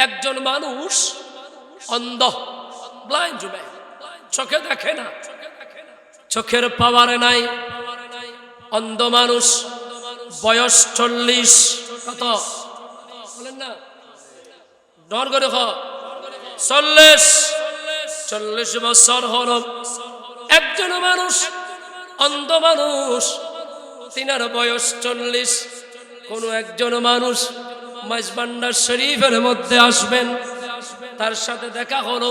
একজন মানুষ অন্ধ, ব্লাইন্ড ম্যান, চোখে দেখে না, চোখের পাওয়ারে নাই, অন্ধ মানুষ, বয়স 40। কত বলেন না, ডর করে 40 বছর হল একজন মানুষ, অন্ধ মানুষ, তিনার বয়স 40। কোন একজন মানুষ মাঝবান্ডার শরীফের মধ্যে আসবেন, তার সাথে দেখা হলো,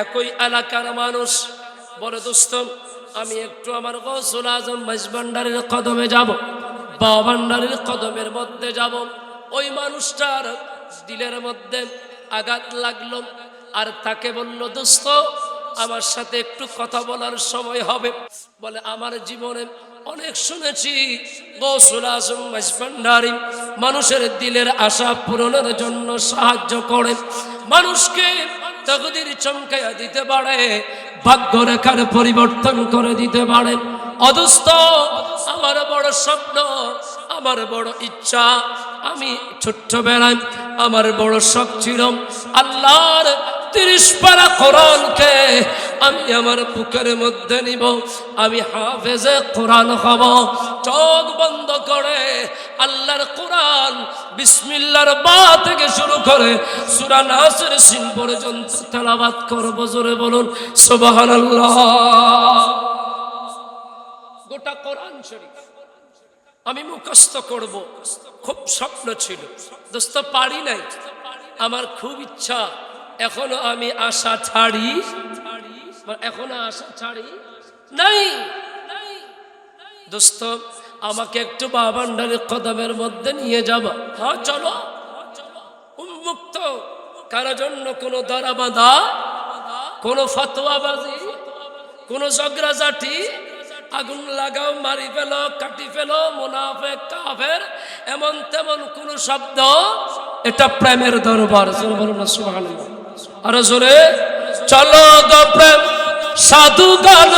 একই এলাকার মানুষ। বলে, দোস্ত আমি একটু আমার গৌসুল আজম মাঝবান্ডারের কদমে যাব, বাবা ভান্ডারের কদমের মধ্যে যাব। ওই মানুষটার দিলের মধ্যে আঘাত লাগলো, আর তাকে বলল, দোস্ত আমার সাথে একটু কথা বলার সময় হবে। বলে, আমার জীবনে অনেক শুনেছি গৌসুল আজম মাঝবান্ডারী মানুষের দিলের আশা পূরণের জন্য সাহায্য করে, মানুষকে তকদির চমকাইয়া দিতে পারে, ভাগ্যরেখার পরিবর্তন করে দিতে পারে। অদুস্ত আমার বড় স্বপ্ন, আমার বড় ইচ্ছা, আমি ছোট্টবেলায় আমার বড় শখ ছিল আল্লাহর 30 পারা কোরআনকে আমি আমার বুকের মধ্যে নিব, আমি হাফেজে কোরআন হব। চোখ বন্ধ করে আল্লাহর কোরআন বিসমিল্লাহর বা থেকে শুরু করে সূরা নাসের সিন পর্যন্ত তেলাওয়াত করব। জোরে বলুন সুবহানাল্লাহ। গোটা কোরআন শরীফ আমি মুখস্থ করব, খুব স্বপ্ন ছিল দোস্ত, পারি নাই। আমার খুব ইচ্ছা, এখনো আমি আশা ছাড়ি, এখনো আশা ছাড়ি নাই। দোস্ত আমাকে একটু বাবা ভান্ডারের কদমের মধ্যে নিয়ে যাবা। হ্যাঁ চলো। উন্মুক্ত, কারো জন্য কোনো দরা বাঁধা, কোনো ফতোয়াবাজি, কোনো ঝগড়াঝাটি, আগুন লাগাও, মারি ফেলো, কাটি ফেলো, মুনাফিক কাফের, এমন তেমন কোন শব্দ। এটা প্রেমের দরবার। সুবহানাল্লাহ। আর জোরে চলো গো প্রেম সাধু গান।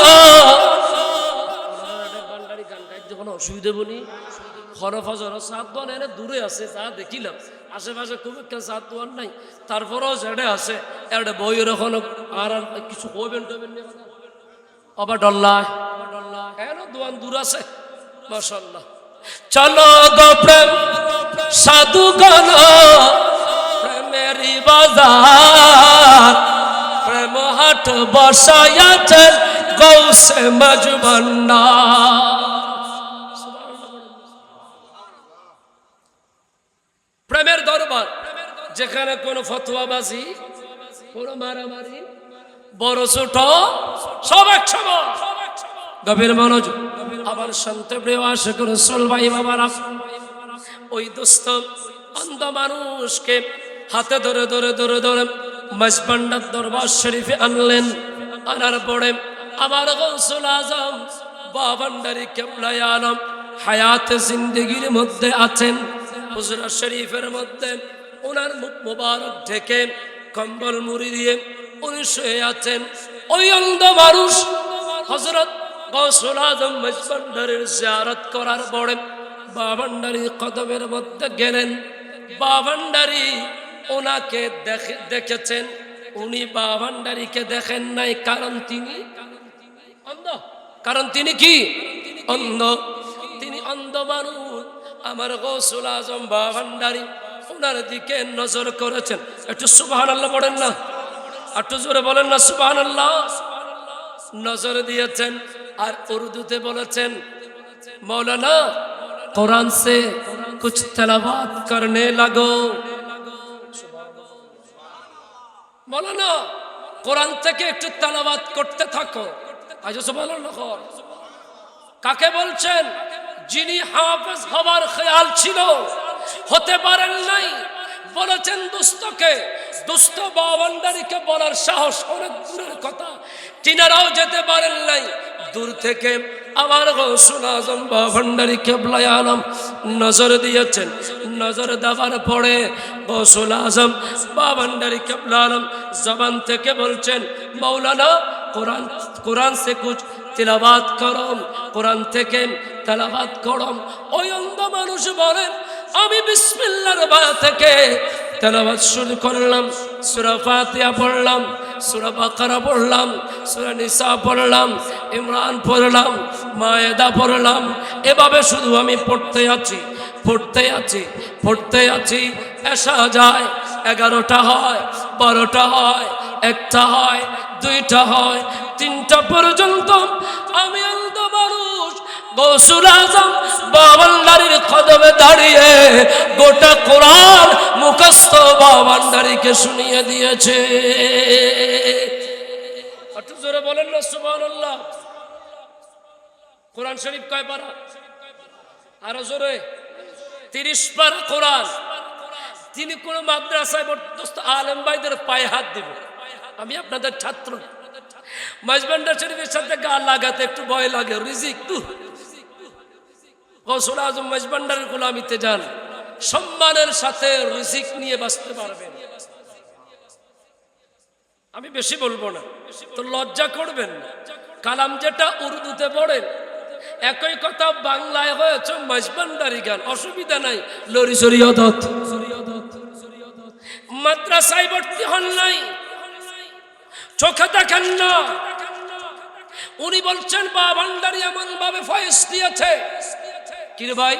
যখন অসুবিধে বলি খরফজর সাত দোয়ান এনে দূরে আছে, তা দেখিলাম আশেপাশে খুব একটা সাত দোয়ান নাই, তারপরেও যেটা আছে একটা বইয়ের এখন আর কিছু কইবেন টইবেন না, আবার ডল্লায় এন দোয়ান দূর আছে। মাশাআল্লাহ। চলো গো প্রেম সাধু গান, প্রেমেরই বাজার, প্রেম হাট বসায়াছেন গৌসে মাঝবান্ডার। প্রেমের দরবার, যেখানে কোনো ফতোয়াবাজি, কোনো মারামারি, বড় ছোট সব একসমান। গভীর মনোযোগ। আবার শান্ত প্রিয় আশিক রাসূল ভাই বাবারা, ওই দোস্ত অন্ধ মানুষকে হাতে ধরে ধরে ধরে ধরে মাঝবান্ডার দরবার শরীফে আনলেন। আনার পরে আমার গৌসুল আজম বাবা ভান্ডারী কেবলায়ে আলম হায়াতে জিন্দেগির মধ্যে আছেন। হুজরা শরীফের মধ্যে ওনার মুখ মোবারক ঢেকে কম্বল মুড়ি দিয়ে উনি শুয়ে আছেন। ওই অন্ধ মানুষ হযরত গৌসুল আজম মাঝবান্ডারীর জিয়ারত করার পরে বাবা ভান্ডারী কদমের মধ্যে গেলেন। বাবা ভান্ডারী ওনাকে দেখেছেন, উনি বাবা ভান্ডারীকে দেখেন নাই, কারণ তিনি অন্ধ। কারণ তিনি কি অন্ধ, তিনি অন্ধ মানুষ। আমার গৌসুল আজম বাবা ভান্ডারী ওনার দিকে নজর করেছেন। একটু সুবহানাল্লাহ বলেন না, একটু জোরে বলেন না সুবহানাল্লাহ। নজর দিয়েছেন আর উর্দুতে বলেছেন, মৌলানা कुरान से कुछ तलावात करने लगो। मौलाना कुरान থেকে একটু তেলাওয়াত করতে থাকো। আজ সুবহানাল্লাহ। কাকে বলছেন? যিনি হাফেজ হওয়ার খেয়াল ছিল, হতে পারেন নাই, বলেছেন দুস্থকে। দুস্থ বাবা ভান্ডারীকে বলার সাহস অনেক দূরের কথা, তিনারাও যেতে পারেন নাই। দূর থেকে আমার গৌসুল আজম বাবা ভান্ডারী কেবলায়ে আলম নজর দিয়েছেন। নজর দেওয়ার পরে গৌসুল আজম বাবা ভান্ডারী কেবলায়ে আলম জবান থেকে বলছেন, মৌলানা कुरान से कुछ तिलावात करो, कुरान থেকে তেলাওয়াত করো। ওই অন্ধ মানুষ বলেন, আমি বিসমিল্লাহর বা থেকে তেলাওয়াত শুরু করলাম, সূরা ফাতিহা পড়লাম, সূরা বাকারা পড়লাম, সূরা নিসা পড়লাম, ইমরান পড়লাম, মায়েদা পড়লাম। এভাবে শুধু আমি পড়তে আছি, পড়তে আছি। এশা যায়, 11টা হয়, 12টা হয়, 1টা হয়, 2টা হয়, 3টা পর্যন্ত আমি অন্ধ মানুষ গৌসুল আজম বাবান্দারির কদমে দাঁড়িয়ে গোটা কোরআন মুখস্থ বাবান্দারিকে শুনিয়ে দিয়েছে। একটু জোরে বলেন না সুবহানাল্লাহ। কোরআন শরীফ কয় পারা? আরো জোরে। 30 পারা কোরআন। তিনি কোন মাদ্রাসায় দোস্ত আলেম ভাইদের পায়ে হাত দিবে, আমি আপনাদের ছাত্র। মাইজবান্ডার শরীফের সাথে গা লাগাতে একটু ভয় লাগে, রিজিক তো। গৌসুল আজম মাইজবান্ডারের গোলামিতে যান, সম্মানের সাথে রিজিক নিয়ে বাঁচতে পারবেন। আমি বেশি বলবো না, তো লজ্জা করবেন না। কালাম যেটা উর্দুতে পড়েন, একই কথা বাংলায় হয়েছে মাইজবান্ডারি গান, অসুবিধা নাই। লরি শরীয়ত মাদ্রাসায় ভর্তি হন নাই, চোখে দেখেন না। উনি বলছেন বাবান্ডারি এমন ভাবে ফয়েজ দিয়েছে। কি রে ভাই,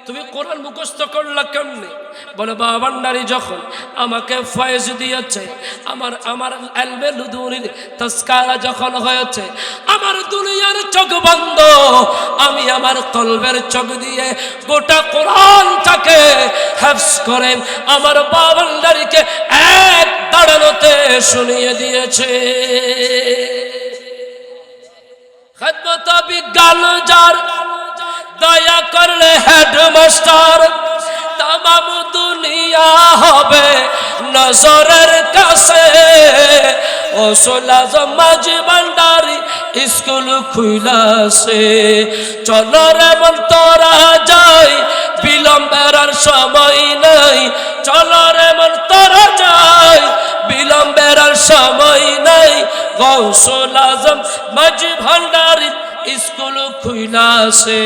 তুমি কোরআন মুখস্থ করলা কেমনে? বলে বাবান্ডারি যখন আমাকে ফয়েজ দিয়েছে, আমার এলবে লুদুনির তাসকারা যখন হয়েছে, আমার দুনিয়ার চোখ বন্ধ, আমি আমার কলবের চোখ দিয়ে গোটা কোরআনটাকে হিফজ করে আমার বাবান্ডারিকে এক দাঁড়ানোতে শুনিয়ে দিয়েছে। খিদমত বিজ্ঞান যার, দয়া করলে হেডমাস্টার, তামাম দুনিয়া হবে নজরের কাছে। গৌসুল আজম মাইজভান্ডারি স্কুল খুইলাছে, চলো রে মন তোরা যাই, বিলম্বের আর সময় নাই। চলো রে মন তোরা যাই, বিলম্বের আর সময় নাই। গৌসুল আজম মাইজভান্ডারি স্কুল খুইলাছে,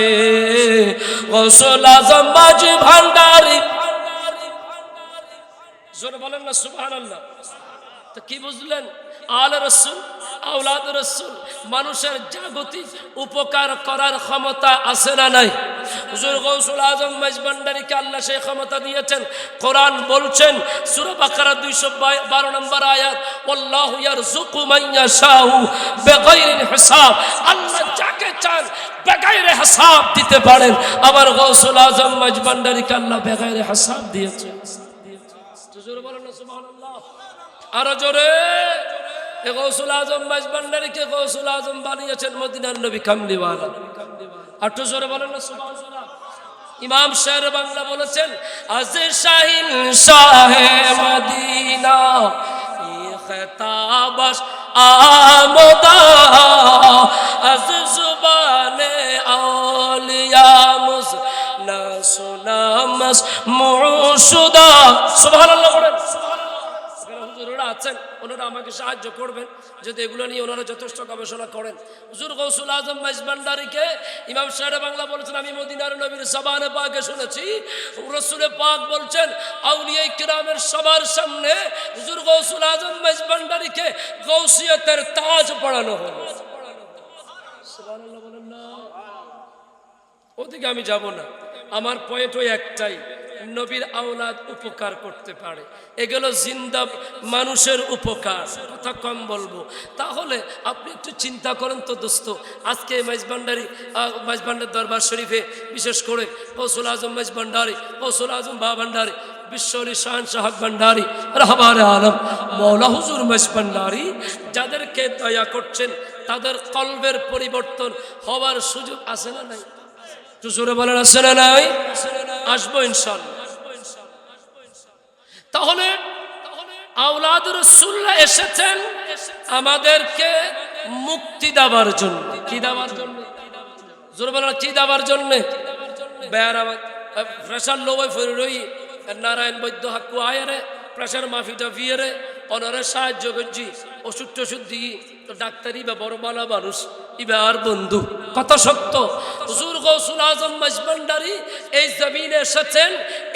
গৌসুল আজম মাইজভান্ডারি। জোরে বলেন না সুবহানাল্লাহ। তো কি বুঝলেন? আলে রাসূল, আওলাদ রাসূল মানুষের জাগতিক উপকার করার ক্ষমতা আছে না নাই? হুজুর গৌসুল আজম মাইজভান্ডারিকে আল্লাহ সেই ক্ষমতা দিয়েছেন। কোরআন বলছেন সূরা বাকারা 212 নম্বর আয়াত, আল্লাহু ইয়ারযুকু মান ইয়াশাউ বিগাইরি হিসাব। আল্লাহ যাকে চান বেগাইরে হিসাব দিতে পারেন। আবার গৌসুল আজম মাইজভান্ডারিকে আল্লাহ বেগাইরে হিসাব দিয়েছেন। জোরে বলেন না সুবহানাল্লাহ। আরো জোরে। গৌসুল আজম মাইজভান্ডারিকে গৌসুল আজম বানিয়েছেন মদিনার নবী কামলিওয়ালা। আরো জোরে বলেন না সুবহানাল্লাহ। ইমাম শের বাংলা বলেছেন, আজ শাহিন শাহে মদিনা ই খেতাবাস আমোদা, আজ জুবানে আউলিয়া মুজ না সুনামস মুশুদা। সুবহানাল্লাহ বলেন। হুজুররা আছেন, ওনারা আমাকে সাহায্য করবেন যদি এগুলো নিয়ে ওনারা যথেষ্ট গবেষণা করেন। হুজুর গৌসুল আজম মাইজভান্ডারিকে ইমাম সাহেব বাংলা বলেছেন, আমি মদিনার নবীর জবানে পাকে শুনেছি রাসূল পাক বলছেন, আউলিয়া কিরামের সবার সামনে হুজুর গৌসুল আজম মাইজভান্ডারিকে গৌসিয়তের তাজ পড়ানো হলো। সুবহানাল্লাহ বলেন না। ওদিকে আমি যাব না, আমার পয়েন্ট ওই একটাই, নবীর আওলাদ উপকার করতে পারে, এগুলো জিন্দা মানুষের উপকার। কথা কম বলবো। তাহলে আপনি একটু চিন্তা করেন তো দোস্ত, আজকে মাইজভান্ডার দরবার শরীফে বিশেষ করে গৌসুল আজম মাইজভান্ডারি, গৌসুল আজম বাভান্ডারি, বিশ্বরী শাহনশাহ ভান্ডারি, রাহবারে আলম মৌলা হুজুর মাইজভান্ডারি যাদেরকে দয়া করছেন, তাদের কলবের পরিবর্তন হওয়ার সুযোগ আছে না নাই? একটু জোরে বলেন আছে না নাই? আসবো ইনশাআল্লাহ। তাহলে আওলাদ রাসূলুল্লাহ এসেছেন আমাদেরকে মুক্তি দেওয়ার জন্য। কি দেওয়ার জন্য? জোরে বলেন কি দেওয়ার জন্য? প্রেশার লো হয়ে রই নারায়ণ বৈদ্য হাক্কু আয়ারে প্রেশার মাফিটা ভিয়ারে অনারে সাহায্য করছি, ওষুধ টষুধ দিই, তো ডাক্তারি বা বড় মালা মানুষ এবার বন্ধু কথা সত্য, হুজুর গৌসুল আজম মজভান্ডারী এই জমিনে এসেছেন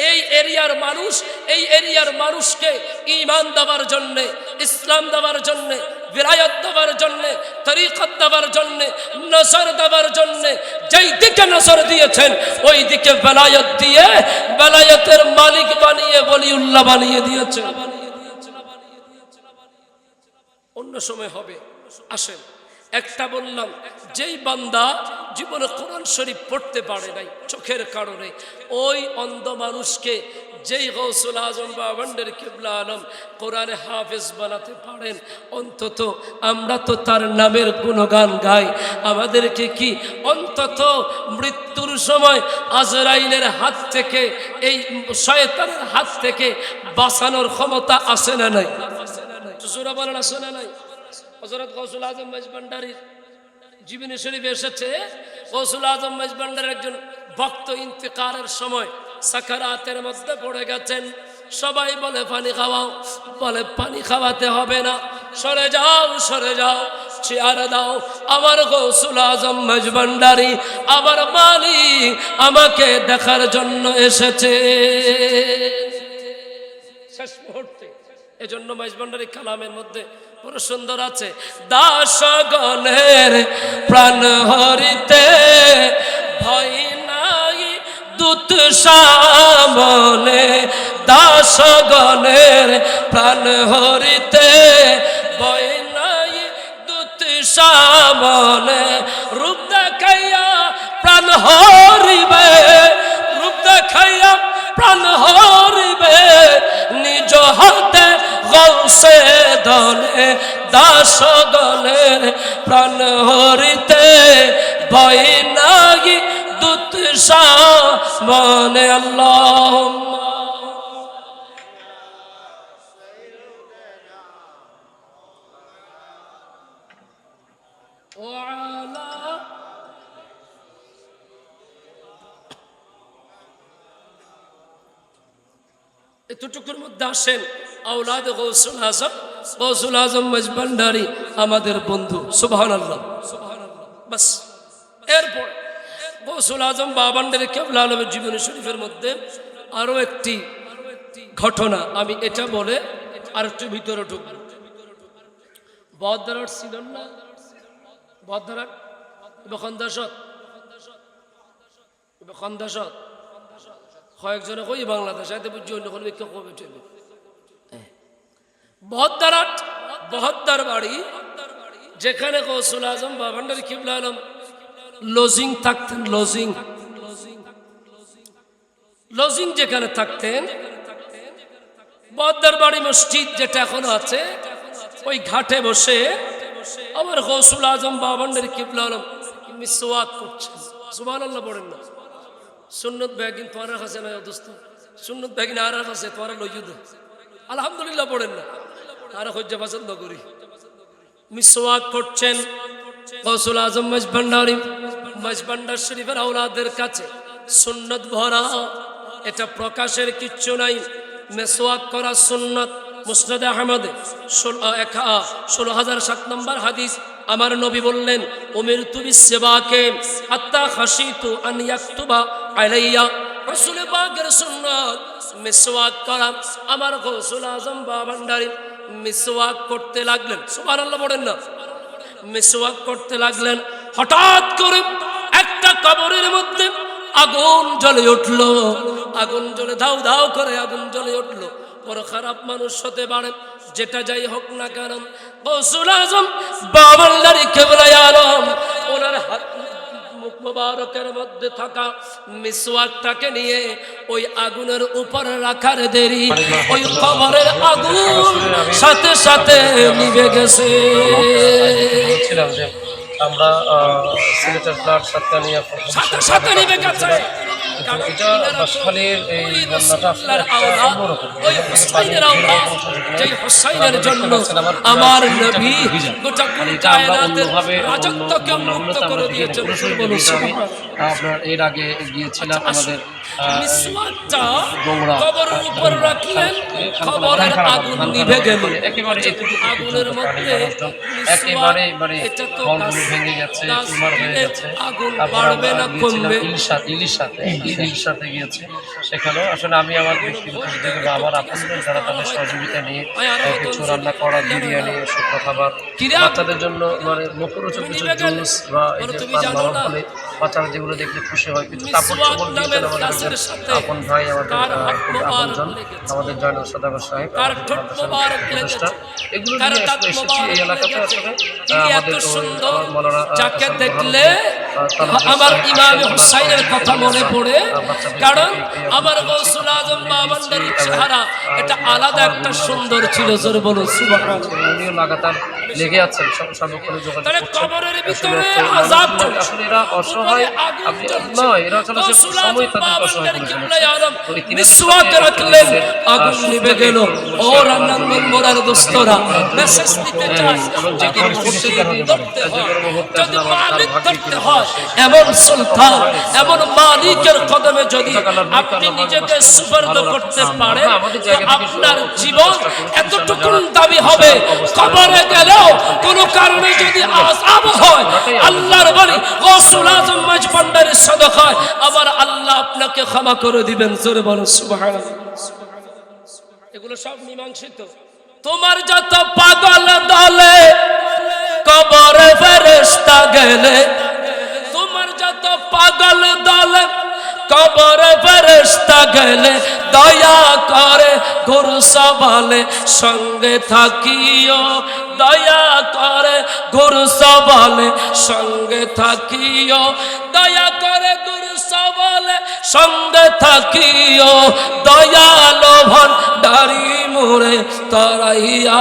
এই এরিয়ার মানুষ, এই এরিয়ার মানুষকে ঈমান দেওয়ার জন্য, ইসলাম দেওয়ার জন্য, বিরায়ত দেওয়ার জন্য, তরিকত দেওয়ার জন্য, নজর দেওয়ার জন্য। যেই দিকে নজর দিয়েছেন ওই দিকে বেলায়েত দিয়ে বেলায়েতের মালিক বানিয়ে ওলিউল্লাহ বানিয়ে দিয়েছেন। অন্য সময় হবে, আসেন। একটা বললাম, যেই বান্দা জীবনে কোরআন শরীফ পড়তে পারে নাই চোখের কারণে, ওই অন্ধ মানুষকে যেই গৌসুল আজম বাবান্ডারী কিবলা আলম কোরআনে হাফেজ বানাতে পারেন, অন্তত আমরা তো তার নামের গুণগান গাই। আমাদেরকে কি অন্তত মৃত্যুর সময় আজরাইলের হাত থেকে, এই শয়তানের হাত থেকে বাঁচানোর ক্ষমতা আছে না নাই? সুরা বলেন আছে না নাই? হযরত গৌসুল আজম মজভান্ডারীর জীবনী শরীফে এসেছে, গৌসুল আজম মজভান্ডারীর একজন ভক্ত ইন্তেকালের সময় সাকারাতের মধ্যে পড়ে গেছেন। সবাই বলে পানি খাওয়াও, বলে পানি খাওয়াতে হবে না, সরে যাও সরে যাও, চেয়ার দাও। আমার গৌসুল আজম মজভান্ডারী আমার মালিক আমাকে দেখার জন্য এসেছে। শেষ মুহূর্তে এজন্য মজভান্ডারী কালামের মধ্যে বড় সুন্দর আছে, দাসগণের প্রাণ হরিতে ভয় নাই দূত সামনে, দাসগণের প্রাণ হরিতে ভয় নাই দূত সামনে। রূপ দেখাইয়া প্রাণ হরিবে, রূপ দেখাইয়া প্রাণ হরিবে, নিজ হাতে গৌসে দলে দাসগণের প্রাণ হরিতে ভয় নাই দূত সামনে। আল্লাহুম্মা ওয়ালা এতটুকুর মধ্যে আসেন আওলাদ গৌসুল আজম, গৌসুল আজম মজভান্ডারী আমাদের বন্ধু। সুবহানাল্লাহ সুবহানাল্লাহ। বাস এরপর গৌসুল আজম বাবান্ডারী কিবলা আলমের জীবনী শরীফের মধ্যে আরো একটি ঘটনা, আমি এটা বলে আর একটু ভিতরে ঢুকবো। বদরাট ছিলেন না, বদরাট খন্দাসত, খন্দাসত কয়েকজনে কই বাংলাদেশ আইতে বুঝি অন্য কোনো ব্যক্তি কবে ঠেবে বহদ্দারাট, বহদ্দার বাড়ি, যেখানে গৌসুল আজম বাবান্ডারী কিবলা আলম লজিং থাকতেন। লজিং, লজিং যেখানে থাকতেন, বহদ্দার বাড়ি মসজিদ যেটা এখনো আছে, ওই ঘাটে বসে আমার গৌসুল আজম বাবান্ডারী কিবলা আলম মিসওয়াক করছেন। সুবহানাল্লাহ পড়েন না? সুন্নত ব্যাগিন তোয়ার কাছে না দোস্ত, সুন্নত ব্যাগিন আর কাছে তোয়ারা লইয়ুদ আলহামদুলিল্লাহ পড়েন না, আর হজ্জা পছন্দ করি। মিসওয়াক করছেন গৌসুল আজম মজভান্ডারী, মজভান্ডার শরীফের আওলাদের কাছে সুন্নত ভরা, এটা প্রকাশের কিচ্ছু নাই। মিসওয়াক করা সুন্নত। মুসনাদে আহমদে 16,007 নম্বর হাদিস, আমার নবী বললেন, উমিরতু বিসসিওয়াকে হাত্তা খাশিতু আন ইয়াকতুবা আলাইয়া। রাসূল পাকের সুন্নাত মিসওয়াক করা। আমার গৌসুল আজম বাবান্ডারী মিসওয়াক করতে লাগলেন। সুবহানাল্লাহ পড়েন না? মিসওয়াক করতে লাগলেন, হঠাৎ করে একটা কবরের মধ্যে আগুন জ্বলে উঠলো। আগুন জ্বলে ধাউ ধাউ করে আগুন জ্বলে উঠলো। বড় খারাপ মানুষ হতে পারে, যেটা যাই হোক না কেন, গৌসুল আজম বাবান্ডারী কিবলা আলম ওনার হাত মুখ মুবারকের মধ্যে থাকা মিসওয়াকটাকে নিয়ে ওই আগুনের উপর রাখার দেরি, ওই কবরের আগুন সাথে সাথে নিভে গেছে। আমরা সিলেটের ফ্লাড সাতকানিয়া সাথে সাথে নিভে গেছে। এটা বাসখালীর এই বন্যাটা ওই হুসাইনের আওলাদ, যেই হুসাইনের জন্য আমার নবী গোটা কায়নাতের রাজত্বকে মুক্ত করে দিয়েছেন। আপনার এর আগে গিয়েছিলাম আমাদের মিসওয়াকটা নোংরা। কবরের উপর রাখলেন, কবরের আগুন নিভে গেল। একেবারে এতটুকু আগুনের মধ্যে একেবারে মানে এটা তো বলগুলো ভেঙে গেছে, টিউমার হয়ে গেছে। আগুন তারপর বাড়বে আমরা না গিয়েছিলাম কমবে? ইলিশাতে গিয়েছি। সেখানেও আসলে আমি আমার ব্যক্তিগত যেগুলো আমার আপনজন যারা তাদের সহযোগিতা নিয়ে কিছু রান্না করা, বিরিয়ানি, শুকনো খাবার, বাচ্চাদের জন্য মানে মুখরোচক কিছু জুস বা এই যে পান ফলে বাচ্চারা যেগুলো দেখলে খুশি হয়, কিছু কাপড় চোপড় দিয়েছেন আমাদের একজন আপন ভাই, আমাদের আপনজন, আমাদের জয়নুল সদাগর সাহেব, উপদেষ্টা। এগুলো নিয়ে আসলে এসেছি এই এলাকাতে। আসলে আমাদের আমার মৌলানা যাকে দেখলে আমার ইমাম হুসাইনের কথা মনে পড়ে, কারণ আমার গৌসুল আজম বাবান্দারি চেহারা এটা আলাদা একটা সুন্দর ছিল। জোরে বলুন সুবহানাল্লাহ। উনিও লাগাতার লেগে আছেন, সর্বক্ষণে যোগাযোগ তাহলে করছেন। কবরের ভিতরে আযাব চলছে, আসলে এরা অসহায় আপনি নয়, এরা আসলে সময় তাদের অসহায় করে ফেলেছে। মিসওয়াক রাখলেন, আগুন নিভে গেল। ও রান্নার মোরার দোস্তরা, মেসেজ দিতে চাই, এবং যে কোনো পরিস্থিতি ধরতে হয়, যদি মালিক ধরতে হয়, এমন সুলতান, এমন মালিকের কদমে যদি আপনি নিজেকে সুপর্দ করতে পারেন, তো আপনার জীবন এতটুকু দাবি হবে। কবরে গেলেও কোনো কারণে যদি আযাব হয়, আল্লাহর বলি গৌসুল আজম মাঝভান্ডারের সদকায় আবার আল্লাহ আপনাকে ক্ষমা করে দিবেন। জোরে বলুন সুবহানাল্লাহ। এগুলো সব মীমাংসিত। তোমার যত পাগল দলে কবরে ফেরেশতা গেলে, তোমার যত পাগল দলে কবরে ফেরেশতা গেলে, দয়া করে গুরু সবালে সঙ্গে থাকিও, দয়া করে গুরু সবালে সঙ্গে থাকিও, দয়া করে গুরু সবালে সঙ্গে থাকিও, দয়ালো ভান্ডারি মোরে তারাইয়া।